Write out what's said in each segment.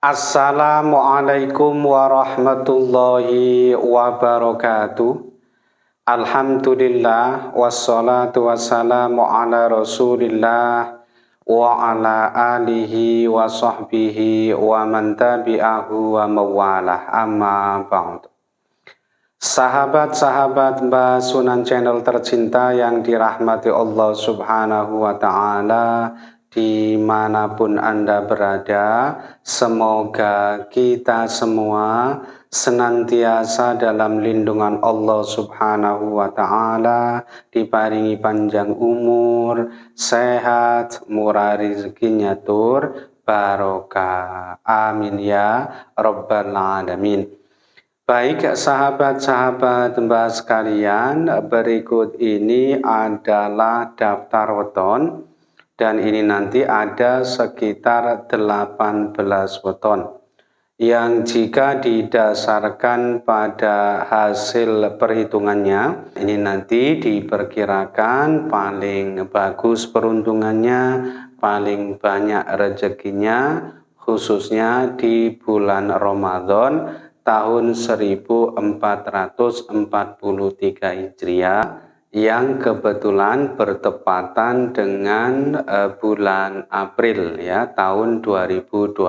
Assalamualaikum warahmatullahi wabarakatuh. Alhamdulillah wassalatu wassalamu ala Rasulillah wa ala alihi wa sahbihi wa man tabi'ahu wa mawalah, amma ba'd. Sahabat-sahabat Mbah Sunan Channel tercinta yang dirahmati Allah Subhanahu wa ta'ala, dimanapun Anda berada, semoga kita semua senantiasa dalam lindungan Allah Subhanahu wa ta'ala, diparingi panjang umur, sehat, murah rezekinya tur, barokah. Amin ya Rabbal Alamin. Baik sahabat-sahabat Mbah sekalian, berikut ini adalah daftar weton. Dan ini nanti ada sekitar 18 weton yang jika didasarkan pada hasil perhitungannya, ini nanti diperkirakan paling bagus peruntungannya, paling banyak rezekinya, khususnya di bulan Ramadan tahun 1443 Hijriah, yang kebetulan bertepatan dengan bulan April ya tahun 2022.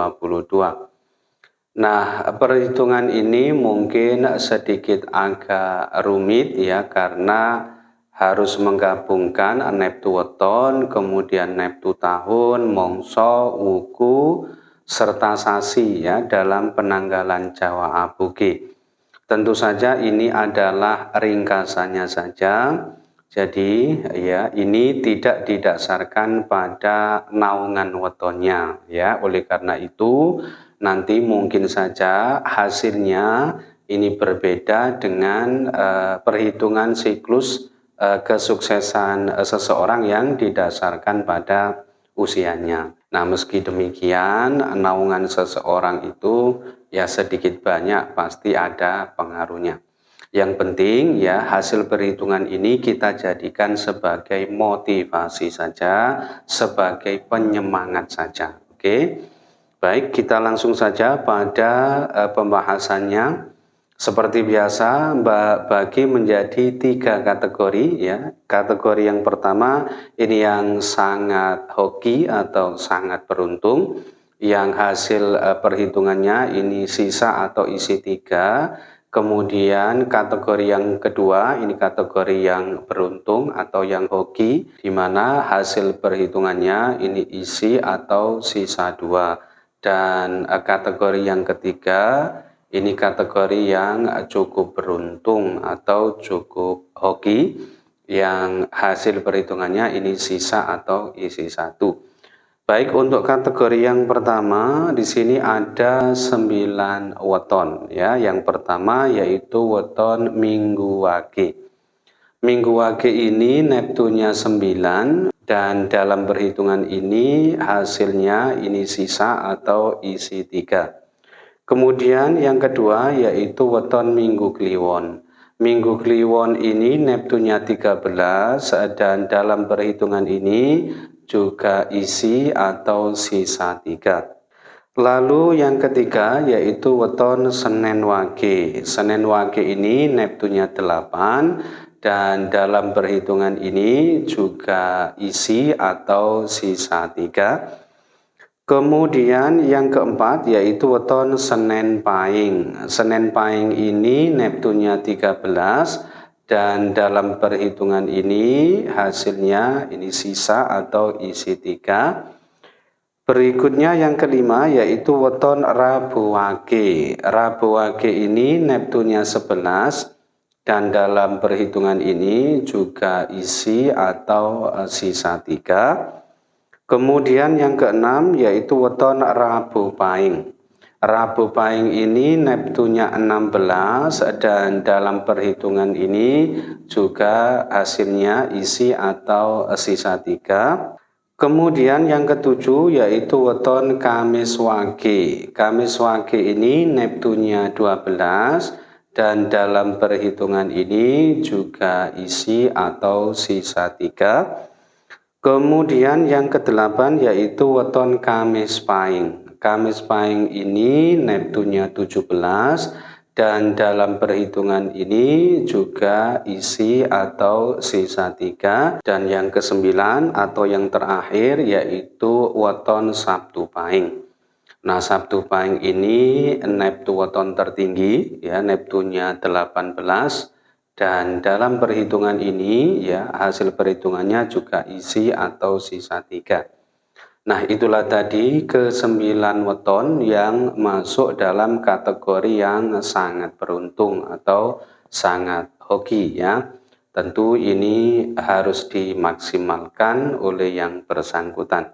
Nah, perhitungan ini mungkin sedikit agak rumit ya, karena harus menggabungkan neptu weton, kemudian neptu tahun, mongso, wuku, serta sasi ya dalam penanggalan Jawa Aboge. Tentu saja ini adalah ringkasannya saja. Jadi ya, ini tidak didasarkan pada naungan wetonnya ya. Oleh karena itu nanti mungkin saja hasilnya ini berbeda dengan perhitungan siklus kesuksesan seseorang yang didasarkan pada usianya. Nah, meski demikian naungan seseorang itu ya sedikit banyak pasti ada pengaruhnya. Yang penting ya, hasil perhitungan ini kita jadikan sebagai motivasi saja, sebagai penyemangat saja. Oke. Baik, kita langsung saja pada pembahasannya. Seperti biasa, bagi menjadi 3 kategori ya. Kategori yang pertama ini yang sangat hoki atau sangat beruntung, yang hasil perhitungannya ini sisa atau isi 3. Kemudian kategori yang kedua ini kategori yang beruntung atau yang hoki, di mana hasil perhitungannya ini isi atau sisa 2. Dan kategori yang ketiga ini kategori yang cukup beruntung atau cukup hoki, yang hasil perhitungannya ini sisa atau isi 1. Baik, untuk kategori yang pertama di sini ada 9 weton ya. Yang pertama yaitu weton Minggu Wage. Minggu Wage ini neptunya 9 dan dalam perhitungan ini hasilnya ini sisa atau isi 3. Kemudian yang kedua yaitu weton Minggu Kliwon. Minggu Kliwon ini neptunya 13 dan dalam perhitungan ini juga isi atau sisa 3. Lalu yang ketiga yaitu weton Senen Wage. Senen Wage ini neptunya 8 dan dalam perhitungan ini juga isi atau sisa 3. Kemudian yang keempat yaitu weton Senen Pahing. Senen Pahing ini neptunya 13 dan dalam perhitungan ini hasilnya ini sisa atau isi 3. Berikutnya yang kelima yaitu weton Rabu Wage. Rabu Wage ini neptunya 11 dan dalam perhitungan ini juga isi atau sisa 3. Kemudian yang keenam yaitu weton Rabu Pahing. Rabu Pahing ini neptunya 16 dan dalam perhitungan ini juga hasilnya isi atau sisa 3. Kemudian yang ketujuh yaitu weton Kamis Wage. Kamis Wage ini neptunya 12 dan dalam perhitungan ini juga isi atau sisa 3. Kemudian yang kedelapan yaitu weton Kamis Pahing. Kamis pahing ini Neptunnya 17 dan dalam perhitungan ini juga isi atau sisa 3 dan yang ke-9 atau yang terakhir yaitu weton Sabtu pahing. Nah, Sabtu pahing ini Neptu weton tertinggi ya, Neptunya 18 dan dalam perhitungan ini ya hasil perhitungannya juga isi atau sisa 3. Nah, itulah tadi ke-9 weton yang masuk dalam kategori yang sangat beruntung atau sangat hoki ya. Tentu ini harus dimaksimalkan oleh yang bersangkutan.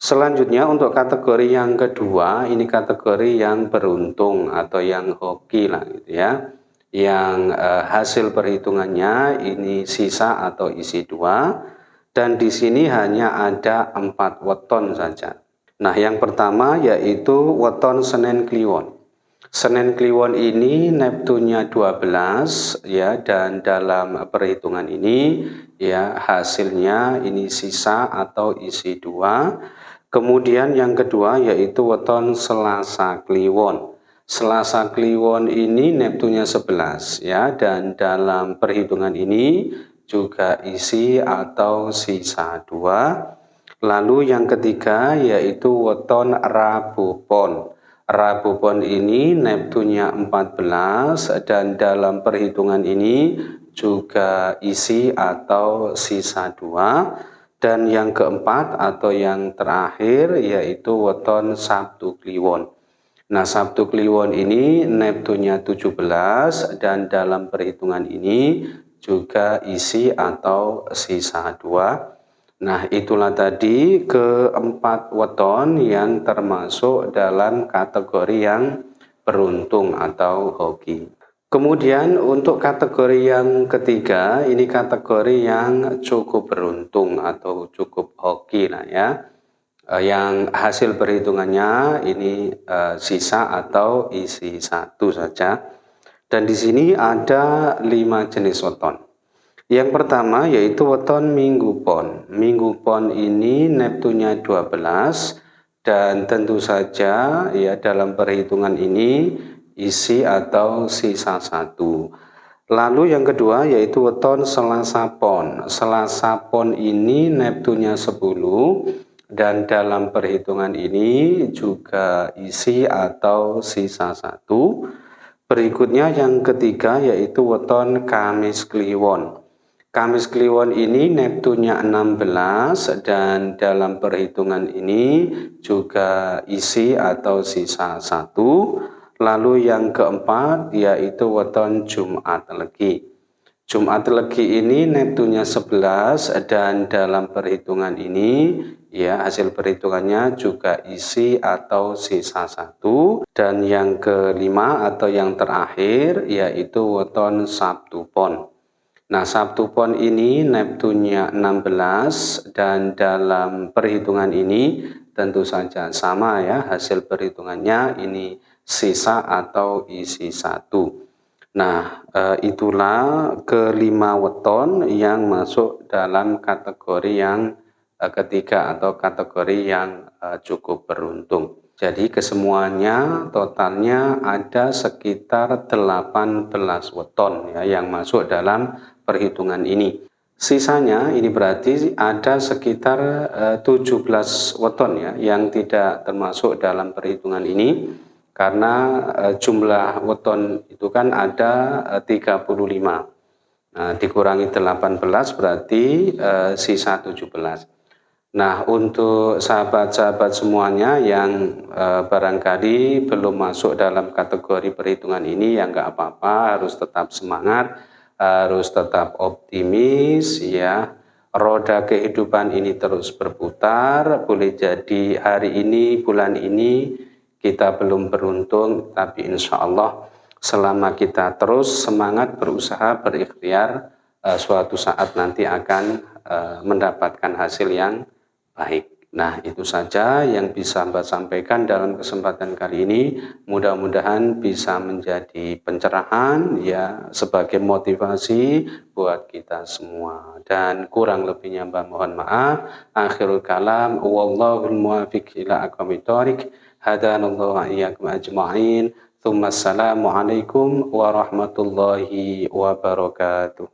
Selanjutnya untuk kategori yang kedua, ini kategori yang beruntung atau yang hoki lah gitu ya. Yang hasil perhitungannya ini sisa atau isi 2. Dan di sini hanya ada 4 weton saja. Nah, yang pertama yaitu weton Senin Kliwon. Senin Kliwon ini Neptunya 12 ya, dan dalam perhitungan ini ya hasilnya ini sisa atau isi 2. Kemudian yang kedua yaitu weton Selasa Kliwon. Selasa Kliwon ini Neptunya 11 ya, dan dalam perhitungan ini juga isi atau sisa 2. Lalu yang ketiga yaitu weton Rabu Pon. Rabu Pon ini Neptunya 14 dan dalam perhitungan ini juga isi atau sisa 2. Dan yang keempat atau yang terakhir yaitu weton Sabtu Kliwon. Nah, Sabtu Kliwon ini Neptunya 17 dan dalam perhitungan ini juga isi atau sisa 2. Nah, itulah tadi keempat weton yang termasuk dalam kategori yang beruntung atau hoki. Kemudian untuk kategori yang ketiga, ini kategori yang cukup beruntung atau cukup hoki lah ya. Yang hasil perhitungannya ini sisa atau isi 1 saja. Dan di sini ada 5 jenis weton. Yang pertama yaitu weton Minggu Pon. Minggu Pon ini Neptunya 12 dan tentu saja ya dalam perhitungan ini isi atau sisa 1. Lalu yang kedua yaitu weton Selasa Pon. Selasa Pon ini Neptunya 10 dan dalam perhitungan ini juga isi atau sisa 1. Berikutnya yang ketiga yaitu weton Kamis Kliwon. Kamis Kliwon ini Neptunya 16 dan dalam perhitungan ini juga isi atau sisa 1. Lalu yang keempat yaitu weton Jumat Legi. Jumat Legi ini Neptunya 11 dan dalam perhitungan ini ya hasil perhitungannya juga isi atau sisa 1. Dan yang kelima atau yang terakhir yaitu weton Sabtu Pon. Nah, Sabtu Pon ini Neptunya 16 dan dalam perhitungan ini tentu saja sama ya, hasil perhitungannya ini sisa atau isi 1. Nah, itulah kelima weton yang masuk dalam kategori yang ketiga atau kategori yang cukup beruntung. Jadi kesemuanya totalnya ada sekitar 18 weton ya yang masuk dalam perhitungan ini. Sisanya ini berarti ada sekitar 17 weton ya yang tidak termasuk dalam perhitungan ini karena jumlah weton itu kan ada 35. Nah, dikurangi 18 berarti sisa 17. Nah, untuk sahabat-sahabat semuanya yang barangkali belum masuk dalam kategori perhitungan ini, ya nggak apa-apa, harus tetap semangat, harus tetap optimis ya. Roda kehidupan ini terus berputar, boleh jadi hari ini, bulan ini kita belum beruntung, tapi insya Allah selama kita terus semangat berusaha berikhtiar, suatu saat nanti akan mendapatkan hasil yang baik. Nah, itu saja yang bisa Mbak sampaikan dalam kesempatan kali ini. Mudah-mudahan bisa menjadi pencerahan ya sebagai motivasi buat kita semua. Dan kurang lebihnya Mbak mohon maaf. Akhirul kalam wallahul muwaffiq ila aqwamit thoriq. hadanallahu wa iyyakum ajma'in. Tsumma assalamu alaikum warahmatullahi wabarakatuh.